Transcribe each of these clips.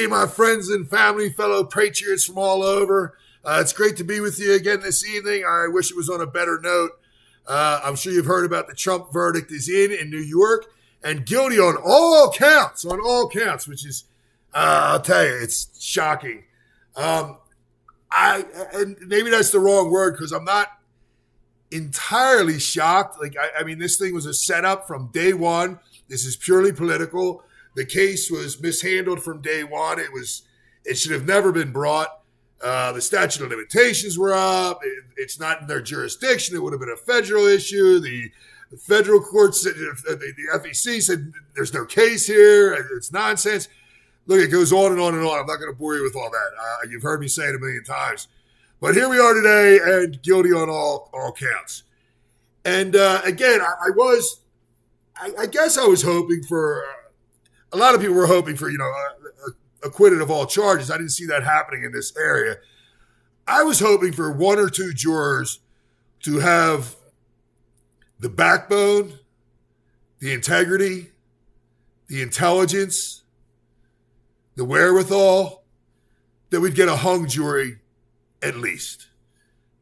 Hey, my friends and family, fellow patriots from all over. It's great to be with you again this evening. I wish it was on a better note. I'm sure you've heard about the Trump verdict is in New York and guilty on all counts, which is, I'll tell you, it's shocking. And maybe that's the wrong word because I'm not entirely shocked. I mean, this thing was a setup from day one. This is purely political. The case was mishandled from day one. It should have never been brought. The statute of limitations were up. It's not in their jurisdiction. It would have been a federal issue. The federal courts, the FEC said there's no case here. It's nonsense. Look, it goes on and on and on. I'm not going to bore you with all that. You've heard me say it a million times. But here we are today and guilty on all counts. And again, I guess I was hoping for, a lot of people were hoping for, acquitted of all charges. I didn't see that happening in this area. I was hoping for one or two jurors to have the backbone, the integrity, the intelligence, the wherewithal, that we'd get a hung jury at least.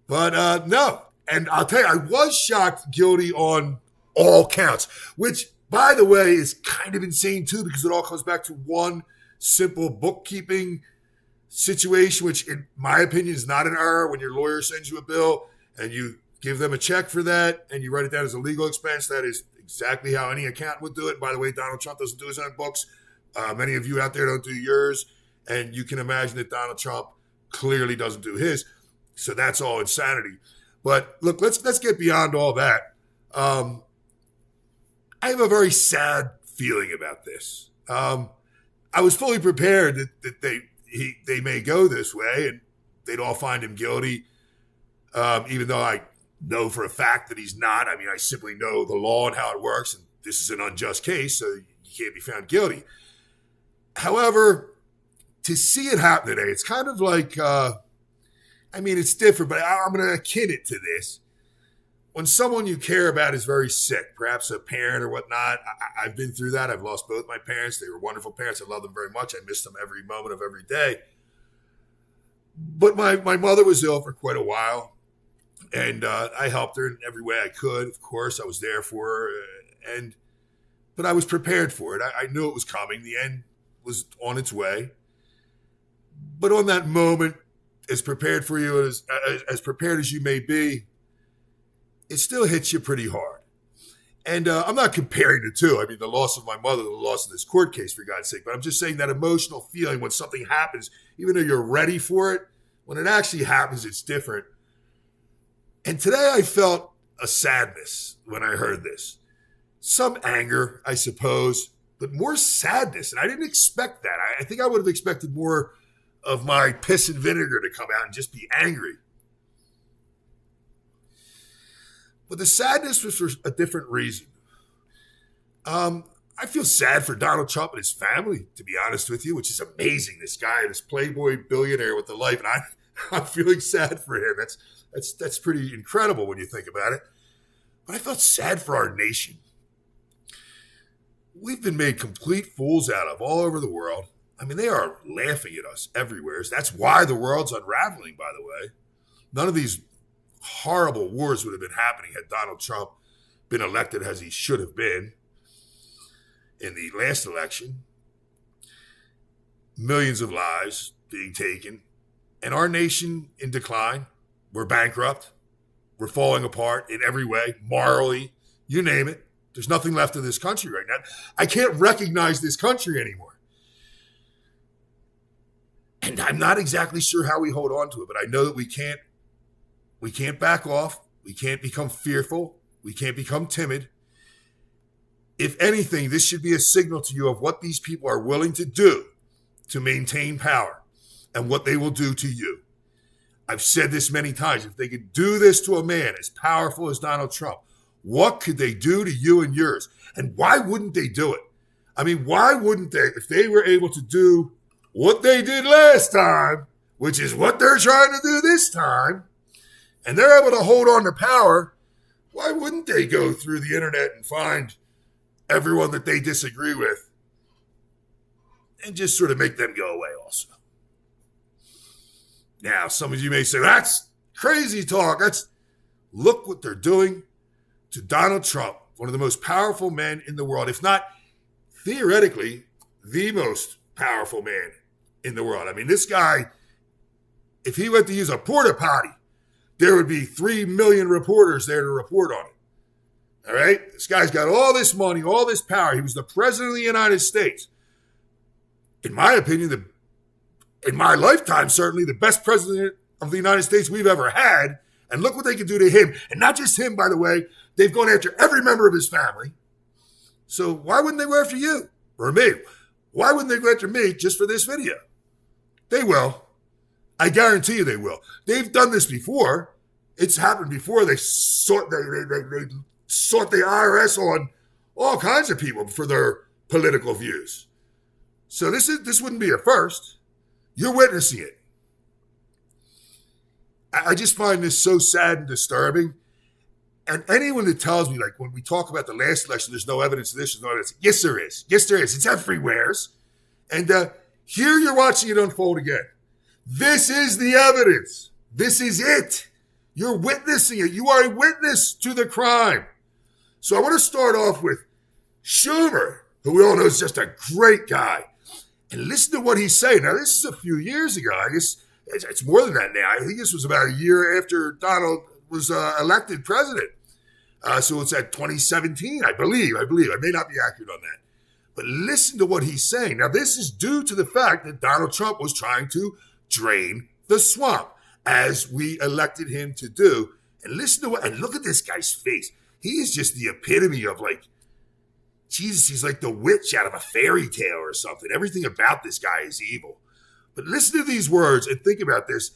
But no. And I'll tell you, I was shocked guilty on all counts, which, by the way, is kind of insane too, because it all comes back to one simple bookkeeping situation, which in my opinion is not an error. When your lawyer sends you a bill and you give them a check for that and you write it down as a legal expense, that is exactly how any accountant would do it. By the way, Donald Trump doesn't do his own books. Many of you out there don't do yours. And you can imagine that Donald Trump clearly doesn't do his. So that's all insanity. But look, let's get beyond all that. I have a very sad feeling about this. I was fully prepared that they may go this way and they'd all find him guilty, even though I know for a fact that he's not. I mean, I simply know the law and how it works, and this is an unjust case, so he can't be found guilty. However, to see it happen today, it's kind of like, it's different, but I'm going to akin it to this. When someone you care about is very sick, perhaps a parent or whatnot, I've been through that. I've lost both my parents. They were wonderful parents. I love them very much. I miss them every moment of every day. But my mother was ill for quite a while, and I helped her in every way I could. Of course, I was there for her, but I was prepared for it. I knew it was coming. The end was on its way. But on that moment, as prepared for you as prepared as you may be, it still hits you pretty hard. And I'm not comparing the two. I mean, the loss of my mother, the loss of this court case, for God's sake. But I'm just saying that emotional feeling when something happens, even though you're ready for it, when it actually happens, it's different. And today I felt a sadness when I heard this. Some anger, I suppose, but more sadness. And I didn't expect that. I think I would have expected more of my piss and vinegar to come out and just be angry. But the sadness was for a different reason. I feel sad for Donald Trump and his family, to be honest with you, which is amazing. This guy, this playboy billionaire with a life, and I'm feeling sad for him. That's pretty incredible when you think about it. But I felt sad for our nation. We've been made complete fools out of all over the world. I mean, they are laughing at us everywhere. That's why the world's unraveling, by the way. None of these horrible wars would have been happening had Donald Trump been elected as he should have been in the last election. Millions of lives being taken, and our nation in decline. We're bankrupt. We're falling apart in every way, morally, you name it. There's nothing left of this country right now. I can't recognize this country anymore. And I'm not exactly sure how we hold on to it, but I know that we can't back off. We can't become fearful. We can't become timid. If anything, this should be a signal to you of what these people are willing to do to maintain power and what they will do to you. I've said this many times. If they could do this to a man as powerful as Donald Trump, what could they do to you and yours? And why wouldn't they do it? I mean, why wouldn't they? If they were able to do what they did last time, which is what they're trying to do this time, and they're able to hold on to power, why wouldn't they go through the internet and find everyone that they disagree with and just sort of make them go away also. Now, some of you may say, that's crazy talk. Look what they're doing to Donald Trump, one of the most powerful men in the world, if not theoretically the most powerful man in the world. I mean, this guy, if he went to use a porta potty, there would be 3 million reporters there to report on it. All right? This guy's got all this money, all this power. He was the president of the United States. In my opinion, in my lifetime, certainly the best president of the United States we've ever had. And look what they can do to him. And not just him, by the way. They've gone after every member of his family. So why wouldn't they go after you or me? Why wouldn't they go after me just for this video? They will. I guarantee you they will. They've done this before. It's happened before. They sought the IRS on all kinds of people for their political views. So this wouldn't be a first. You're witnessing it. I just find this so sad and disturbing. And anyone that tells me, like when we talk about the last election, there's no evidence of this, there's no evidence. Yes, there is. Yes, there is. It's everywhere. And here you're watching it unfold again. This is the evidence. This is it. You're witnessing it. You are a witness to the crime. So I want to start off with Schumer, who we all know is just a great guy. And listen to what he's saying. Now, this is a few years ago. I guess it's more than that now. I think this was about a year after Donald was elected president. So it's at 2017, I believe. I may not be accurate on that. But listen to what he's saying. Now, this is due to the fact that Donald Trump was trying to drain the swamp, as we elected him to do. And listen to and look at this guy's face. He is just the epitome of like, Jesus, he's like the witch out of a fairy tale or something. Everything about this guy is evil. But listen to these words and think about this.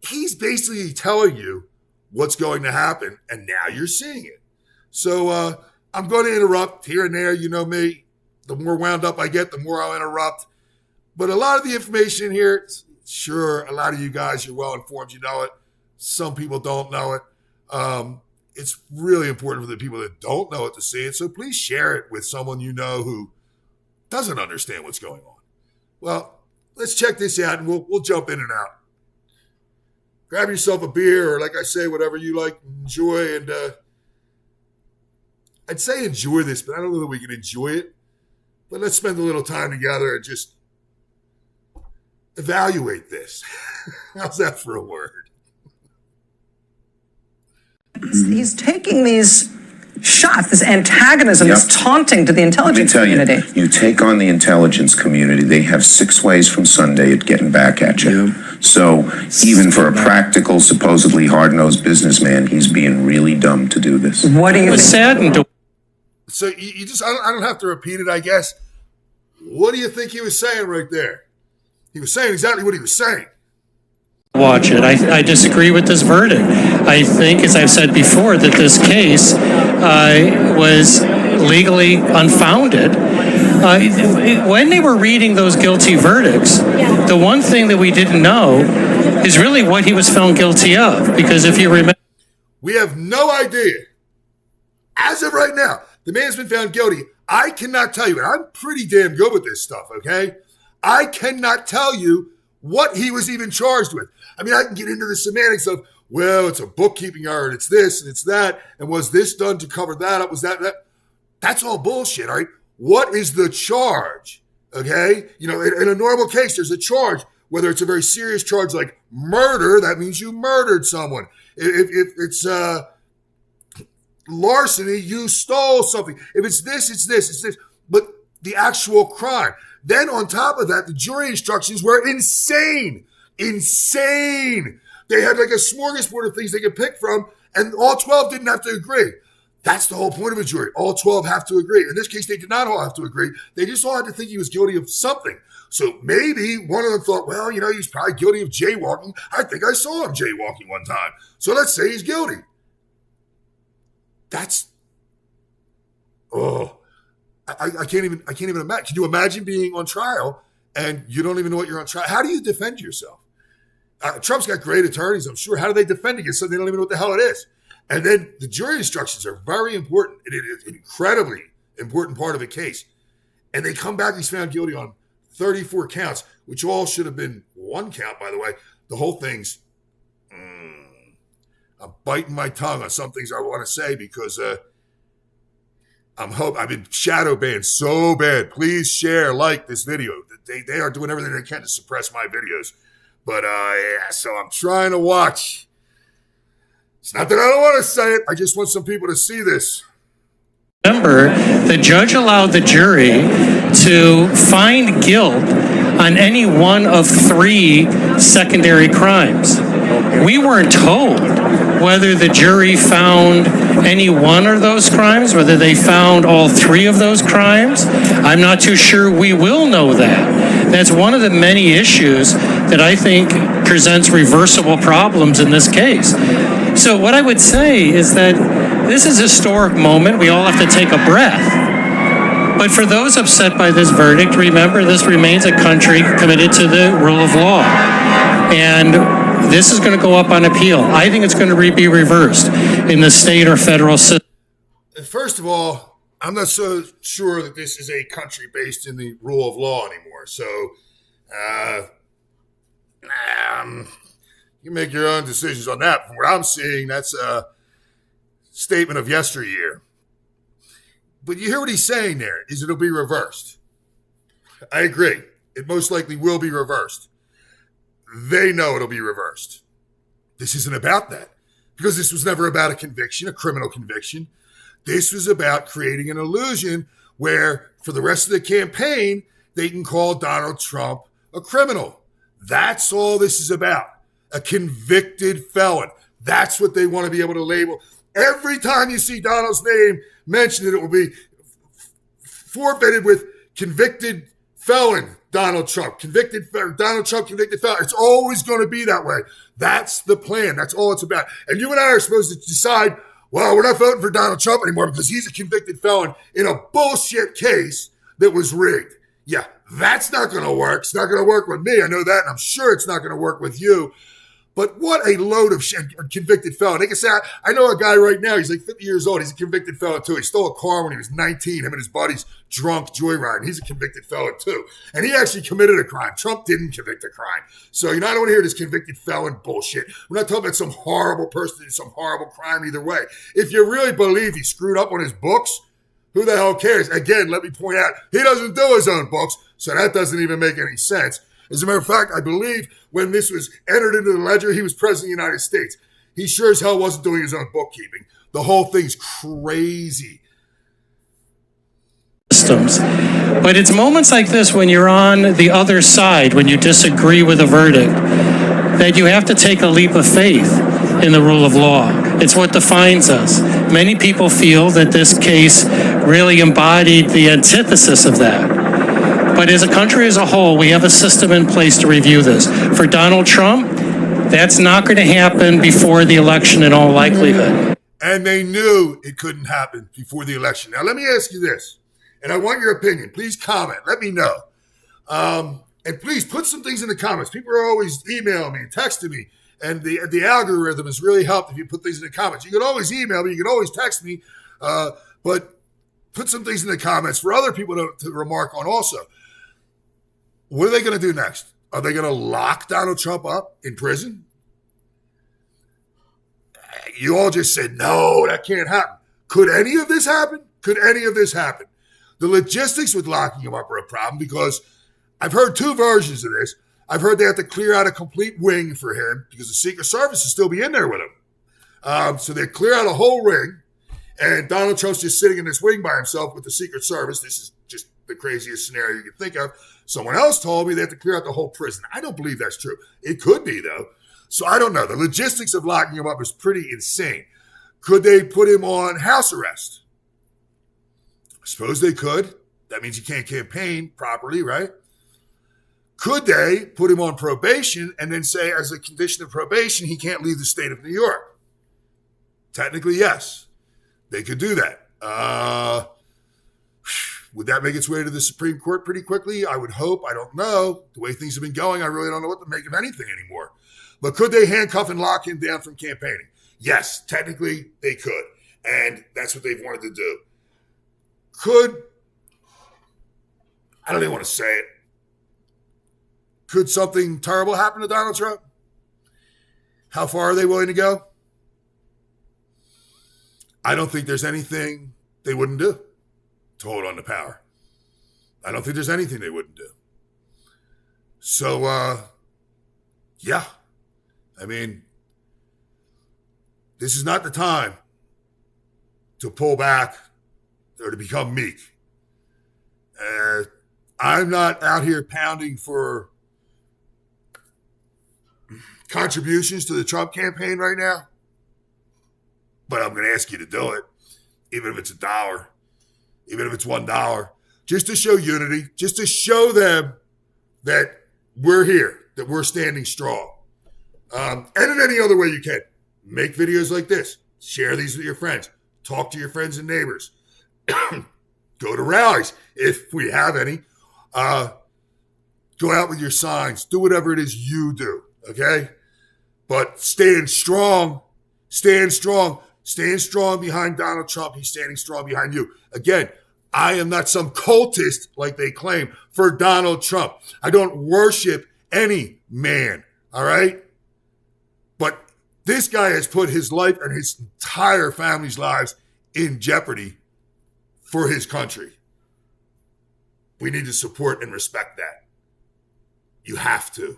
He's basically telling you what's going to happen, and now you're seeing it. So I'm going to interrupt here and there. You know me. The more wound up I get, the more I'll interrupt. But a lot of the information here, sure, a lot of you guys, you're well informed. You know it. Some people don't know it. It's really important for the people that don't know it to see it. So please share it with someone you know who doesn't understand what's going on. Well, let's check this out, and we'll jump in and out. Grab yourself a beer, or like I say, whatever you like, enjoy. And I'd say enjoy this, but I don't know that we can enjoy it. But let's spend a little time together and just evaluate this. How's that for a word? He's taking these shots, this antagonism, this taunting to the intelligence community. You take on the intelligence community, they have 6 ways from Sunday at getting back at you. Yeah. So even for a practical, supposedly hard-nosed businessman, he's being really dumb to do this. What do you think? So you just, I don't have to repeat it, I guess. What do you think he was saying right there? He was saying exactly what he was saying. Watch it. I disagree with this verdict. I think, as I've said before, that this case was legally unfounded. When they were reading those guilty verdicts, the one thing that we didn't know is really what he was found guilty of. Because if you remember... We have no idea. As of right now, the man's been found guilty. I cannot tell you, and I'm pretty damn good with this stuff, okay? I cannot tell you what he was even charged with. I mean, I can get into the semantics of, well, it's a bookkeeping error, and it's this, and it's that, and was this done to cover that up? Was that? That's all bullshit, all right? What is the charge, okay? You know, in a normal case, there's a charge, whether it's a very serious charge like murder, that means you murdered someone. If it's larceny, you stole something. If it's this, it's this, it's this. But the actual crime. Then on top of that, the jury instructions were insane. Insane. They had like a smorgasbord of things they could pick from, and all 12 didn't have to agree. That's the whole point of a jury. All 12 have to agree. In this case, they did not all have to agree. They just all had to think he was guilty of something. So maybe one of them thought, well, you know, he's probably guilty of jaywalking. I think I saw him jaywalking one time. So let's say he's guilty. That's, I can't even imagine. Can you imagine being on trial and you don't even know what you're on trial? How do you defend yourself? Trump's got great attorneys, I'm sure. How do they defend against something they don't even know what the hell it is? And then the jury instructions are very important. It is an incredibly important part of a case. And they come back, he's found guilty on 34 counts, which all should have been one count, by the way. The whole thing's, I'm biting my tongue on some things I want to say because I've been shadow banned so bad. Please share, like this video. They are doing everything they can to suppress my videos. But so I'm trying to watch. It's not that I don't want to say it. I just want some people to see this. Remember, the judge allowed the jury to find guilt on any one of 3 secondary crimes. We weren't told whether the jury found any one of those crimes, whether they found all 3 of those crimes. I'm not too sure we will know that. That's one of the many issues that I think presents reversible problems in this case. So what I would say is that this is a historic moment. We all have to take a breath. But for those upset by this verdict, remember this remains a country committed to the rule of law. And this is going to go up on appeal. I think it's going to be reversed in the state or federal system. First of all, I'm not so sure that this is a country based in the rule of law anymore. So, you make your own decisions on that. From what I'm seeing, that's a statement of yesteryear. But you hear what he's saying there, is it'll be reversed. I agree. It most likely will be reversed. They know it'll be reversed. This isn't about that. Because this was never about a conviction, a criminal conviction. This was about creating an illusion where, for the rest of the campaign, they can call Donald Trump a criminal. That's all this is about. A convicted felon. That's what they want to be able to label. Every time you see Donald's name mentioned, it will be forfeited with convicted felon Donald Trump. Donald Trump, convicted felon. It's always going to be that way. That's the plan. That's all it's about. And you and I are supposed to decide, well, we're not voting for Donald Trump anymore because he's a convicted felon in a bullshit case that was rigged. Yeah, that's not going to work. It's not going to work with me. I know that, and I'm sure it's not going to work with you. But what a load of shit, convicted felon. They can say, I know a guy right now, he's like 50 years old. He's a convicted felon too. He stole a car when he was 19. Him and his buddies drunk joyriding. He's a convicted felon too. And he actually committed a crime. Trump didn't convict a crime. So, I don't want to hear this convicted felon bullshit. We're not talking about some horrible person doing some horrible crime either way. If you really believe he screwed up on his books, who the hell cares? Again, let me point out, he doesn't do his own books, so that doesn't even make any sense. As a matter of fact, I believe when this was entered into the ledger, he was president of the United States. He sure as hell wasn't doing his own bookkeeping. The whole thing's crazy. Systems. But it's moments like this when you're on the other side, when you disagree with a verdict, that you have to take a leap of faith in the rule of law. It's what defines us. Many people feel that this case really embodied the antithesis of that. But as a country as a whole, we have a system in place to review this. For Donald Trump, that's not going to happen before the election in all likelihood. And they knew it couldn't happen before the election. Now, let me ask you this, and I want your opinion. Please comment. Let me know. And please put some things in the comments. People are always emailing me and texting me, and the algorithm has really helped if you put things in the comments. You can always email me. You can always text me, but put some things in the comments for other people to remark on also. What are they going to do next? Are they going to lock Donald Trump up in prison? You all just said, no, that can't happen. Could any of this happen? Could any of this happen? The logistics with locking him up are a problem because I've heard 2 versions of this. I've heard they have to clear out a complete wing for him because the Secret Service will still be in there with him. So they clear out a whole ring, and Donald Trump's just sitting in this wing by himself with the Secret Service. This is just the craziest scenario you can think of. Someone else told me they have to clear out the whole prison. I don't believe that's true. It could be, though. So I don't know. The logistics of locking him up is pretty insane. Could they put him on house arrest? I suppose they could. That means he can't campaign properly, right? Could they put him on probation and then say, as a condition of probation, he can't leave the state of New York? Technically, yes. They could do that. Would that make its way to the Supreme Court pretty quickly? I would hope. I don't know. The way things have been going, I really don't know what to make of anything anymore. But could they handcuff and lock him down from campaigning? Yes, technically they could. And that's what they've wanted to do. I don't even want to say it. could something terrible happen to Donald Trump? How far are they willing to go? I don't think there's anything they wouldn't do to hold on to power. I don't think there's anything they wouldn't do. So, yeah. I mean, this is not the time to pull back or to become meek. I'm not out here pounding for contributions to the Trump campaign right now, but I'm going to ask you to do it, even if it's $1, even if it's $1, just to show unity, just to show them that we're here, that we're standing strong. And in any other way you can. Make videos like this. Share these with your friends. Talk to your friends and neighbors. Go to rallies, if we have any. Go out with your signs. Do whatever it is you do, okay? But stand strong. Stand strong. Stand strong behind Donald Trump. He's standing strong behind you. Again, I am not some cultist like they claim for Donald Trump. I don't worship any man, all right? But this guy has put his life and his entire family's lives in jeopardy for his country. We need to support and respect that. You have to.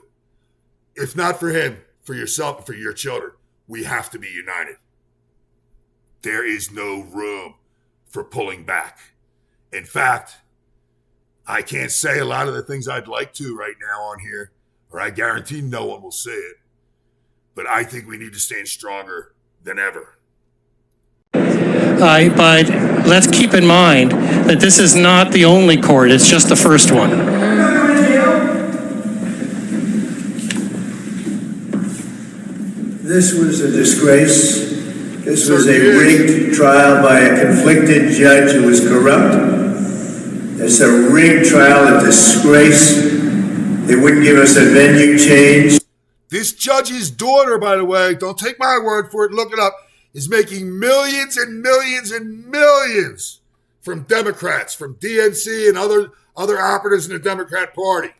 If not for him, for yourself and for your children, we have to be united. There is no room for pulling back. In fact, I can't say a lot of the things I'd like to right now on here, or I guarantee no one will say it. But I think we need to stand stronger than ever. But let's keep in mind that this is not the only court. It's just the first one. This was a disgrace. This was a rigged trial by a conflicted judge who was corrupt. It's a rigged trial, a disgrace. They wouldn't give us a venue change. This judge's daughter, by the way, don't take my word for it, look it up, is making millions and millions and millions from Democrats, from DNC and other operatives in the Democrat Party.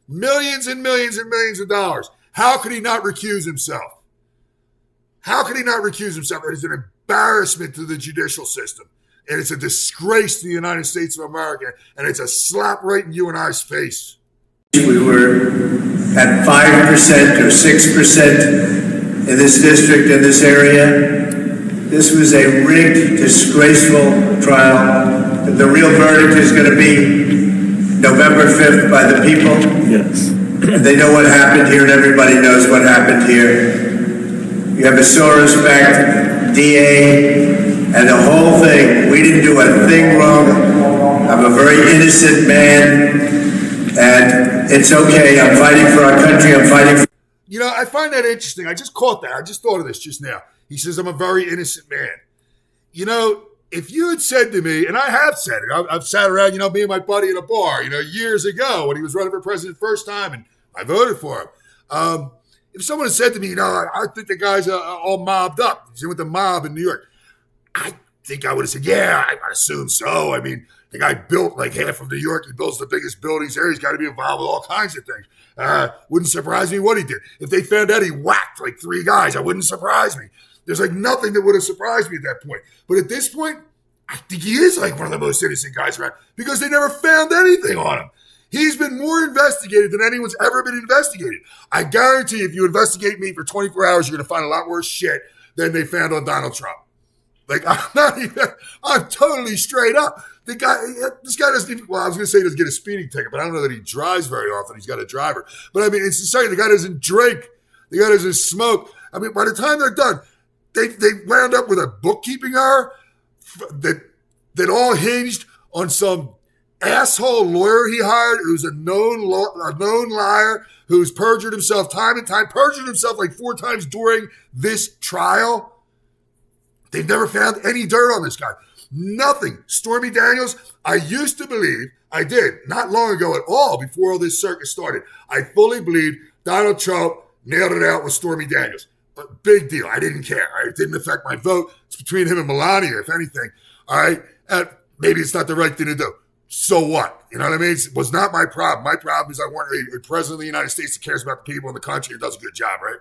Millions and millions and millions of dollars. How could he not recuse himself? How could he not recuse himself? It is an embarrassment to the judicial system. And it's a disgrace to the United States of America. And it's a slap right in U.N.I.'s face. We were at 5% or 6% in this district, in this area. This was a rigged, disgraceful trial. The real verdict is going to be November 5th by the people. Yes. And they know what happened here, and everybody knows what happened here. You have a Soros-backed DA, and the whole thing. We didn't do a thing wrong. I'm a very innocent man, and it's okay. I'm fighting for our country. I'm fighting for... You know, I find that interesting. I just caught that. I just thought of this just now. He says, I'm a very innocent man. You know, if you had said to me, and I have said it, I've sat around, me and my buddy in a bar, years ago when he was running for president the first time, and I voted for him. If someone had said to me, I think the guy's all mobbed up. He's in with the mob in New York. I think I would have said, yeah, I assume so. I mean, the guy built like half of New York. He builds the biggest buildings there. He's got to be involved with all kinds of things. Wouldn't surprise me what he did. If they found out he whacked like 3 guys, that wouldn't surprise me. There's like nothing that would have surprised me at that point. But at this point, I think he is like one of the most innocent guys around because they never found anything on him. He's been more investigated than anyone's ever been investigated. I guarantee if you investigate me for 24 hours, you're going to find a lot worse shit than they found on Donald Trump. Like, I'm totally straight up. This guy doesn't even, well, I was going to say he doesn't get a speeding ticket, but I don't know that he drives very often. He's got a driver. But I mean, it's insane. The guy doesn't drink. The guy doesn't smoke. I mean, by the time they're done, they wound up with a bookkeeping error that all hinged on some asshole lawyer he hired who's a known liar, who's perjured himself time and time, perjured himself like 4 times during this trial. They've never found any dirt on this guy. Nothing. Stormy Daniels, I used to believe, I did, not long ago at all, before all this circus started. I fully believed Donald Trump nailed it out with Stormy Daniels. But big deal. I didn't care. Right? It didn't affect my vote. It's between him and Melania, if anything. All right? Maybe it's not the right thing to do. so what? You know what I mean? It was not my problem. My problem is I want a president of the United States that cares about the people in the country and does a good job, right?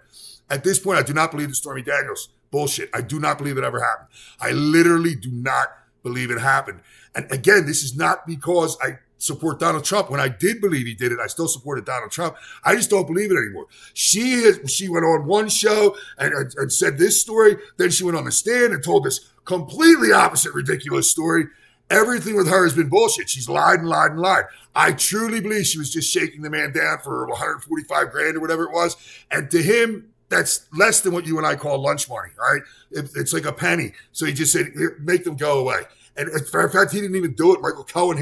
At this point, I do not believe the Stormy Daniels bullshit. I do not believe it ever happened. I literally do not believe it happened. And again, this is not because I support Donald Trump. When I did believe he did it, I still supported Donald Trump. I just don't believe it anymore. She went on one show and said this story. Then she went on the stand and told this completely opposite ridiculous story. Everything with her has been bullshit. She's lied and lied and lied. I truly believe she was just shaking the man down for 145 grand or whatever it was. And to him, that's less than what you and I call lunch money, right? It's like a penny. So he just said, here, make them go away. And in fact, he didn't even do it. Michael Cohen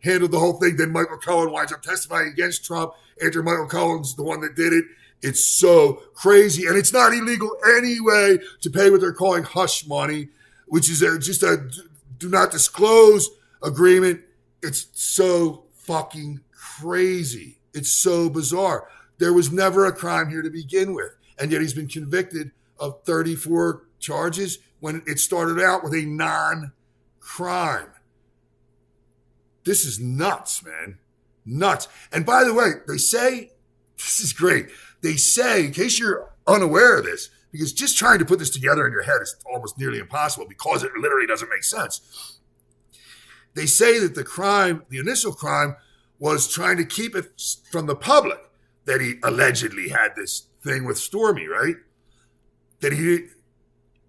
handled the whole thing. Then Michael Cohen winds up testifying against Trump after Michael Cohen's the one that did it. It's so crazy. And it's not illegal anyway to pay what they're calling hush money, which is just a do not disclose agreement. It's so fucking crazy. It's so bizarre. There was never a crime here to begin with. And yet he's been convicted of 34 charges when it started out with a non-crime. This is nuts, man. Nuts. And by the way, they say, this is great. They say, in case you're unaware of this, because just trying to put this together in your head is almost nearly impossible because it literally doesn't make sense. They say that the initial crime was trying to keep it from the public that he allegedly had this thing with Stormy, right?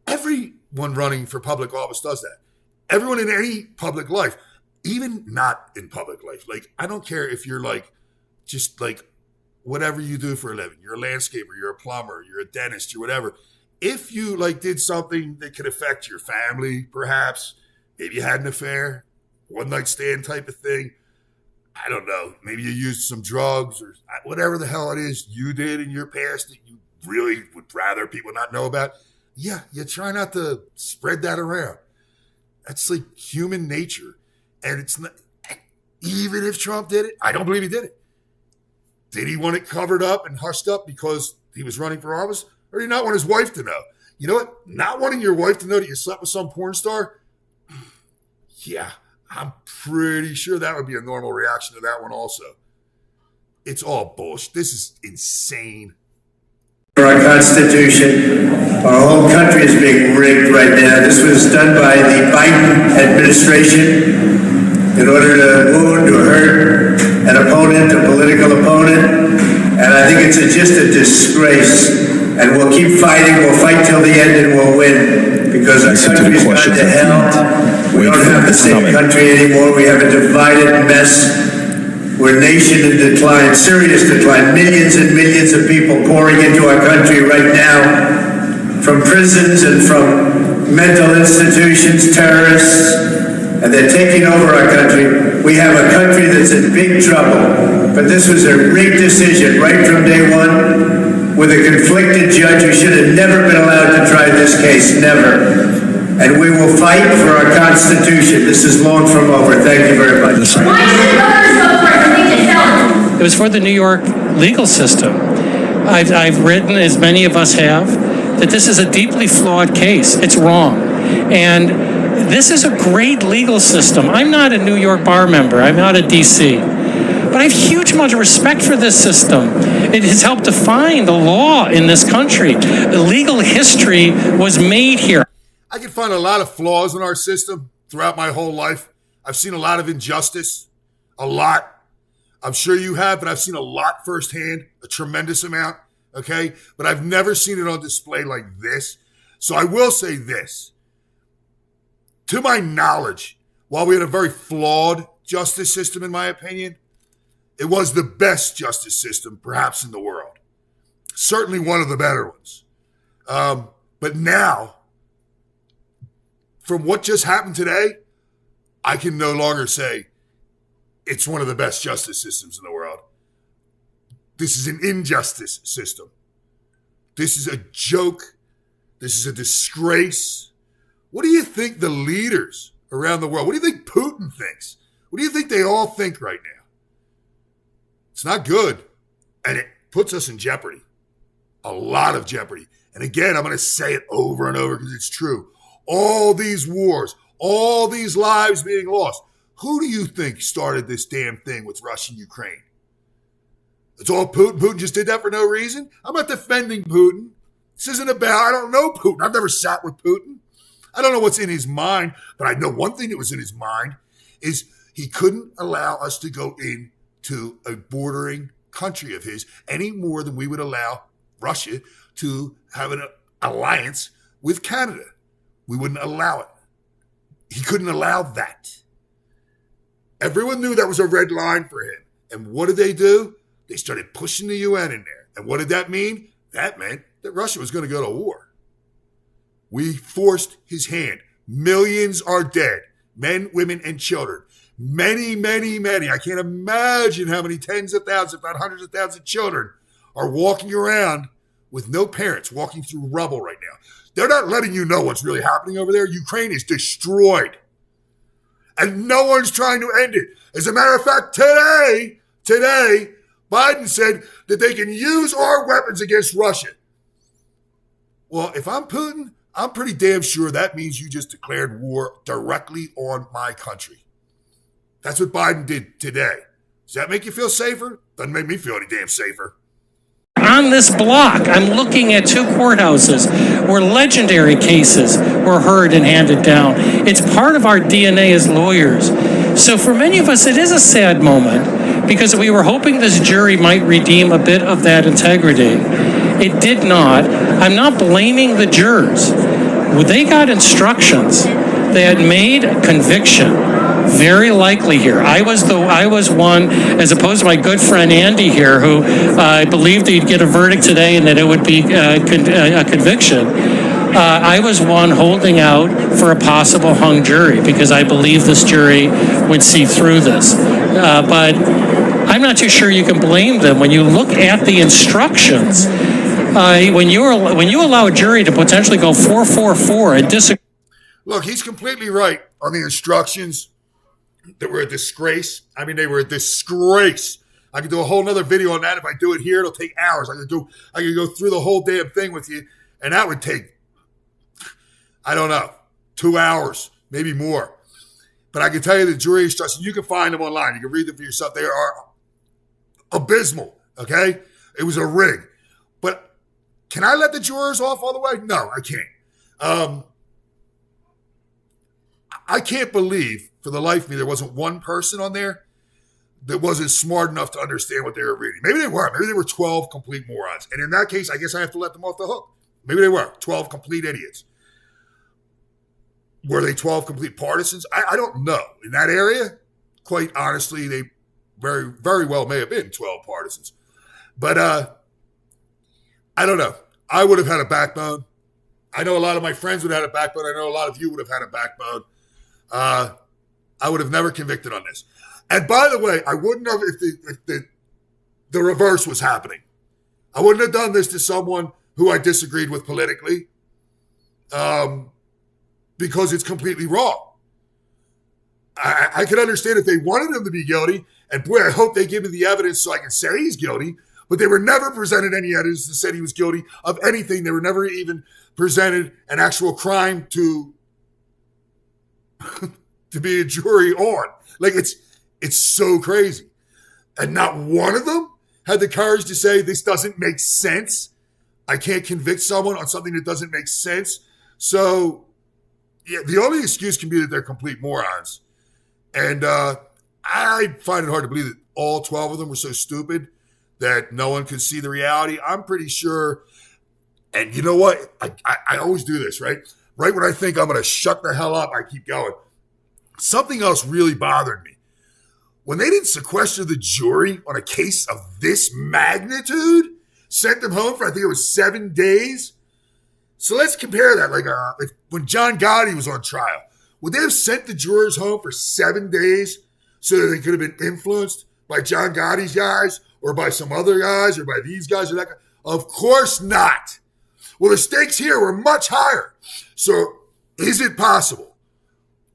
Everyone running for public office does that. Everyone in any public life, even not in public life. Like, I don't care if you're just whatever you do for a living. You're a landscaper, you're a plumber, you're a dentist, you're whatever. If you did something that could affect your family, perhaps, maybe you had an affair, one night stand type of thing. I don't know. Maybe you used some drugs or whatever the hell it is you did in your past that you really would rather people not know about. Yeah, you try not to spread that around. That's like human nature. And it's not, even if Trump did it, I don't believe he did it. Did he want it covered up and hushed up because he was running for office? Or did he not want his wife to know? You know what? Not wanting your wife to know that you slept with some porn star? Yeah, I'm pretty sure that would be a normal reaction to that one also. It's all bullshit. This is insane. For our Constitution, our whole country is being rigged right now. This was done by the Biden administration in order to wound or hurt an opponent, a political opponent. And I think it's just a disgrace. And we'll keep fighting. We'll fight till the end and we'll win. Because our country's gone to hell. We don't have the same country anymore. We have a divided mess. We're a nation in decline, serious decline. Millions and millions of people pouring into our country right now from prisons and from mental institutions, terrorists, and they're taking over our country. We have a country that's in big trouble, but this was a rigged decision right from day one with a conflicted judge who should have never been allowed to try this case, never. And we will fight for our Constitution. This is long from over. Thank you very much. Why should voters vote for him? We can tell them. It was for the New York legal system. I've written, as many of us have, that this is a deeply flawed case. It's wrong. And this is a great legal system. I'm not a New York bar member. I'm not a D.C. But I have huge amount of respect for this system. It has helped define the law in this country. The legal history was made here. I can find a lot of flaws in our system throughout my whole life. I've seen a lot of injustice, a lot. I'm sure you have, but I've seen a lot firsthand, a tremendous amount, okay? But I've never seen it on display like this. So I will say this. To my knowledge, while we had a very flawed justice system, in my opinion, it was the best justice system, perhaps, in the world. Certainly one of the better ones. But now, from what just happened today, I can no longer say it's one of the best justice systems in the world. This is an injustice system. This is a joke. This is a disgrace. What do you think the leaders around the world, what do you think Putin thinks? What do you think they all think right now? It's not good. And it puts us in jeopardy. A lot of jeopardy. And again, I'm going to say it over and over because it's true. All these wars, all these lives being lost. Who do you think started this damn thing with Russia and Ukraine? It's all Putin. Putin just did that for no reason. I'm not defending Putin. This isn't about, I don't know Putin. I've never sat with Putin. I don't know what's in his mind, but I know one thing that was in his mind is he couldn't allow us to go into a bordering country of his any more than we would allow Russia to have an alliance with Canada. We wouldn't allow it. He couldn't allow that. Everyone knew that was a red line for him. And what did they do? They started pushing the UN in there. And what did that mean? That meant that Russia was going to go to war. We forced his hand. Millions are dead. Men, women, and children. Many, many, many. I can't imagine how many tens of thousands, if not hundreds of thousands of children are walking around with no parents, walking through rubble right now. They're not letting you know what's really happening over there. Ukraine is destroyed. And no one's trying to end it. As a matter of fact, today, Biden said that they can use our weapons against Russia. Well, if I'm Putin, I'm pretty damn sure that means you just declared war directly on my country. That's what Biden did today. Does that make you feel safer? Doesn't make me feel any damn safer. On this block, I'm looking at two courthouses where legendary cases were heard and handed down. It's part of our DNA as lawyers. So for many of us, it is a sad moment because we were hoping this jury might redeem a bit of that integrity. It did not. I'm not blaming the jurors. They got instructions that made conviction very likely here. I was one, as opposed to my good friend Andy here, who believed he'd get a verdict today and that it would be a conviction. I was one holding out for a possible hung jury because I believe this jury would see through this. But I'm not too sure you can blame them when you look at the instructions. When you allow a jury to potentially go 4-4-4 and disagree. Look, he's completely right on the instructions. That were a disgrace. I mean, they were a disgrace. I could do a whole nother video on that. If I do it here, it'll take hours. I could go through the whole damn thing with you, and that would take, I don't know, 2 hours, maybe more. But I can tell you the jury instructions, you can find them online. You can read them for yourself. They are abysmal, okay? It was a rig. But can I let the jurors off all the way? No, I can't. I can't believe, for the life of me, there wasn't one person on there that wasn't smart enough to understand what they were reading. Maybe they were. Maybe they were 12 complete morons. And in that case, I guess I have to let them off the hook. Maybe they were 12 complete idiots. Were they 12 complete partisans? I don't know. In that area, quite honestly, they very, very well may have been 12 partisans. But I don't know. I would have had a backbone. I know a lot of my friends would have had a backbone. I know a lot of you would have had a backbone. I would have never convicted on this. And by the way, I wouldn't have if the reverse was happening. I wouldn't have done this to someone who I disagreed with politically because it's completely wrong. I could understand if they wanted him to be guilty, and boy, I hope they give me the evidence so I can say he's guilty, but they were never presented any evidence that said he was guilty of anything. They were never even presented an actual crime to be a jury on. Like, it's so crazy. And not one of them had the courage to say, this doesn't make sense. I can't convict someone on something that doesn't make sense. So, yeah, the only excuse can be that they're complete morons. And I find it hard to believe that all 12 of them were so stupid that no one could see the reality. I'm pretty sure, and you know what? I always do this, right? Right when I think I'm going to shut the hell up, I keep going. Something else really bothered me. When they didn't sequester the jury on a case of this magnitude, sent them home for, I think it was 7 days. So let's compare that. Like when John Gotti was on trial, would they have sent the jurors home for 7 days so that they could have been influenced by John Gotti's guys or by some other guys or by these guys or that guy? Of course not. Well, the stakes here were much higher. So is it possible?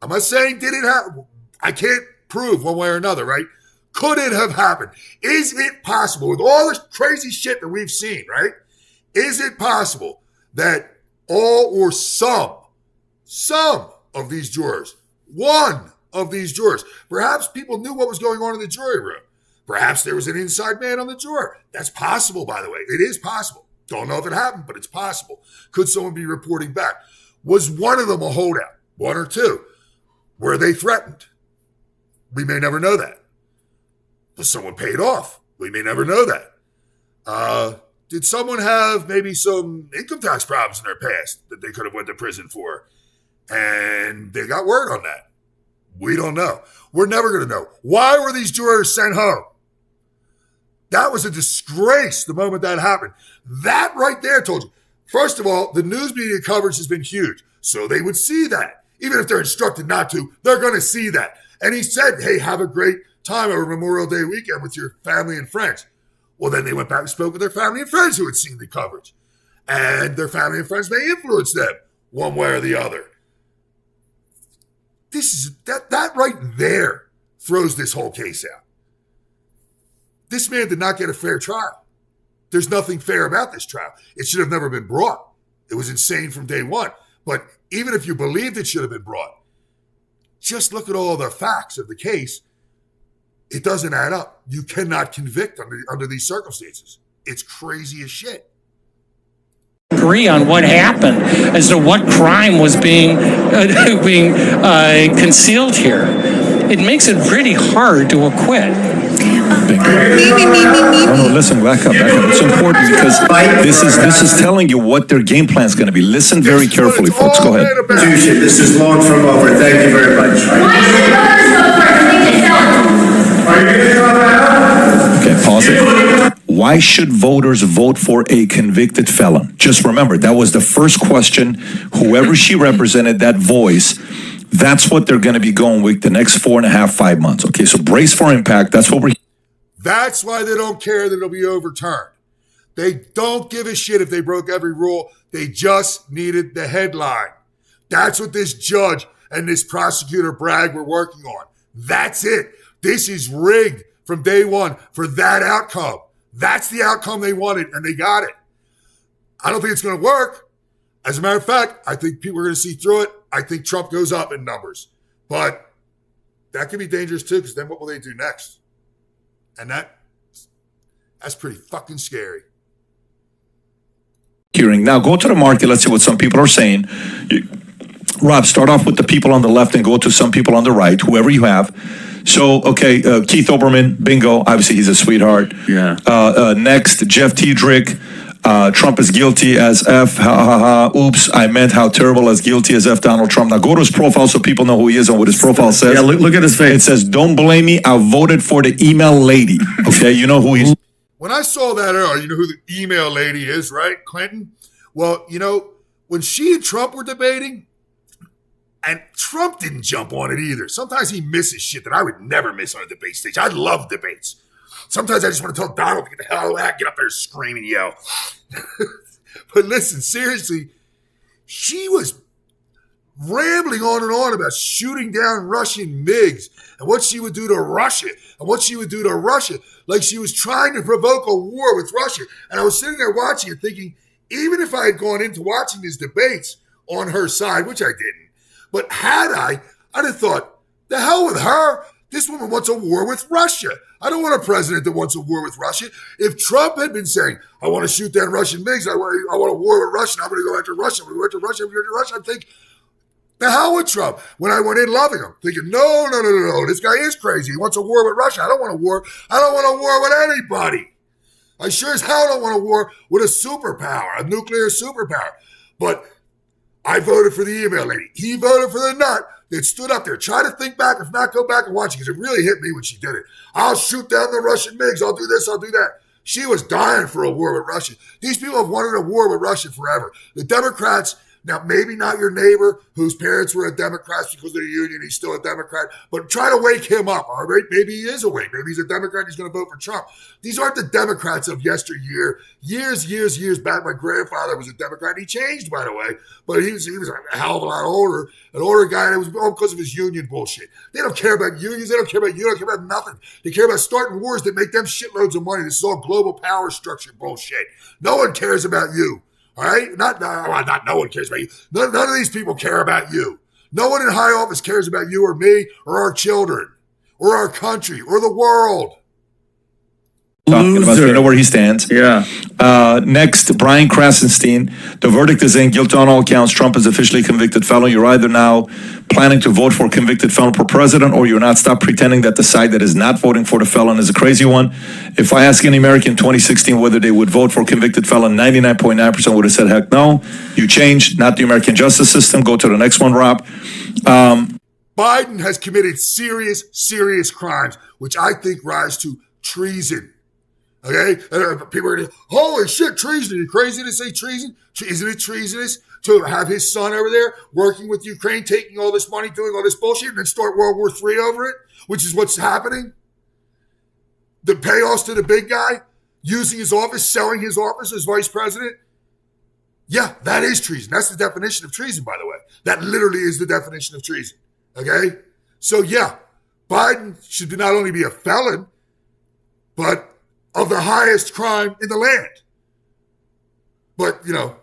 I'm not saying did it happen. I can't prove one way or another, right? Could it have happened? Is it possible with all this crazy shit that we've seen, right? Is it possible that all or some of these jurors, one of these jurors. Perhaps people knew what was going on in the jury room. Perhaps there was an inside man on the juror. That's possible, by the way. It is possible. Don't know if it happened, but it's possible. Could someone be reporting back? Was one of them a holdout? One or two? Were they threatened? We may never know that. Was someone paid off? We may never know that. Did someone have maybe some income tax problems in their past that they could have went to prison for? And they got word on that. We don't know. We're never going to know. Why were these jurors sent home? That was a disgrace the moment that happened. That right there told you. First of all, the news media coverage has been huge. So they would see that. Even if they're instructed not to, they're going to see that. And he said, hey, have a great time over Memorial Day weekend with your family and friends. Well, then they went back and spoke with their family and friends who had seen the coverage. And their family and friends may influence them one way or the other. That right there throws this whole case out. This man did not get a fair trial. There's nothing fair about this trial. It should have never been brought. It was insane from day one. But even if you believed it should have been brought, just look at all the facts of the case. It doesn't add up. You cannot convict under these circumstances. It's crazy as shit. Agree on what happened as to what crime was being concealed here. It makes it pretty hard to acquit. No, listen, back up. It's important because this is telling you what their game plan is going to be. Listen very carefully, folks. Go ahead. This is long from over. Thank you very much. Why should voters vote for a convicted felon? Okay, pause it. Why should voters vote for a convicted felon? Just remember, that was the first question. Whoever she represented, that voice, that's what they're going to be going with the next 4.5, 5 months. Okay, so brace for impact. That's what we're. That's why they don't care that it'll be overturned. They don't give a shit if they broke every rule. They just needed the headline. That's what this judge and this prosecutor Bragg were working on. That's it. This is rigged from day one for that outcome. That's the outcome they wanted, and they got it. I don't think it's going to work. As a matter of fact, I think people are going to see through it. I think Trump goes up in numbers. But that could be dangerous too, because then what will they do next? And that's pretty fucking scary. Hearing. Now go to the market. Let's see what some people are saying. Rob, start off with the people on the left and go to some people on the right, whoever you have. So, okay, Keith Olbermann, bingo. Obviously, he's a sweetheart. Yeah. Next, Jeff Tiedrick. Trump is guilty as F. Ha ha ha. Oops, I meant how terrible as guilty as F. Donald Trump. Now go to his profile so people know who he is and what his profile says. Yeah, look at his face. It says, don't blame me. I voted for the email lady. Okay, you know who he's. When I saw that earlier, you know who the email lady is, right? Clinton. Well, you know, when she and Trump were debating, and Trump didn't jump on it either. Sometimes he misses shit that I would never miss on a debate stage. I love debates. Sometimes I just want to tell Donald to get the hell out, get up there, scream and yell. But listen, seriously, she was rambling on and on about shooting down Russian MiGs and what she would do to Russia and what she would do to Russia, like she was trying to provoke a war with Russia. And I was sitting there watching it thinking, even if I had gone into watching these debates on her side, which I didn't, but had I'd have thought, the hell with her. This woman wants a war with Russia. I don't want a president that wants a war with Russia. If Trump had been saying, I want to shoot down Russian MiGs, I want a war with Russia, I'm going to go after Russia, I'm going to go after Russia, I'm going to go after Russia, I'd think, the hell with Trump. When I went in loving him, thinking, no, this guy is crazy. He wants a war with Russia. I don't want a war. I don't want a war with anybody. I sure as hell don't want a war with a superpower, a nuclear superpower. But I voted for the email lady. He voted for the nut that stood up there. Try to think back, if not, go back and watch it, because it really hit me when she did it. I'll shoot down the Russian MiGs. I'll do this, I'll do that. She was dying for a war with Russia. These people have wanted a war with Russia forever. The Democrats, now maybe not your neighbor whose parents were Democrats because of the union, he's still a Democrat, but try to wake him up, all right? Maybe he is awake. Maybe he's a Democrat, he's going to vote for Trump. These aren't the Democrats of yesteryear. Years back, my grandfather was a Democrat. He changed, by the way, but he was a hell of a lot older, an older guy, and it was all because of his union bullshit. They don't care about unions. They don't care about you. They don't care about nothing. They care about starting wars that make them shitloads of money. This is all global power structure bullshit. No one cares about you. All right? Not no one cares about you. None of these people care about you. No one in high office cares about you or me or our children or our country or the world. Talking about, you know where he stands. Yeah. Next, Brian Krasenstein. The verdict is in, guilty on all counts. Trump is officially convicted felon. You're either now planning to vote for convicted felon for president, or you're not. Stop pretending that the side that is not voting for the felon is a crazy one. If I ask any American in 2016 whether they would vote for convicted felon, 99.9% would have said, heck no. You changed, not the American justice system. Go to the next one, Rob. Biden has committed serious, serious crimes, which I think rise to treason. Okay? And people are going to, holy shit, treason. Are you crazy to say treason? Isn't it treasonous to have his son over there working with Ukraine, taking all this money, doing all this bullshit, and then start World War III over it, which is what's happening? The payoffs to the big guy, using his office, selling his office as vice president? Yeah, that is treason. That's the definition of treason, by the way. That literally is the definition of treason. Okay? So, yeah, Biden should not only be a felon, but of the highest crime in the land. But, you know,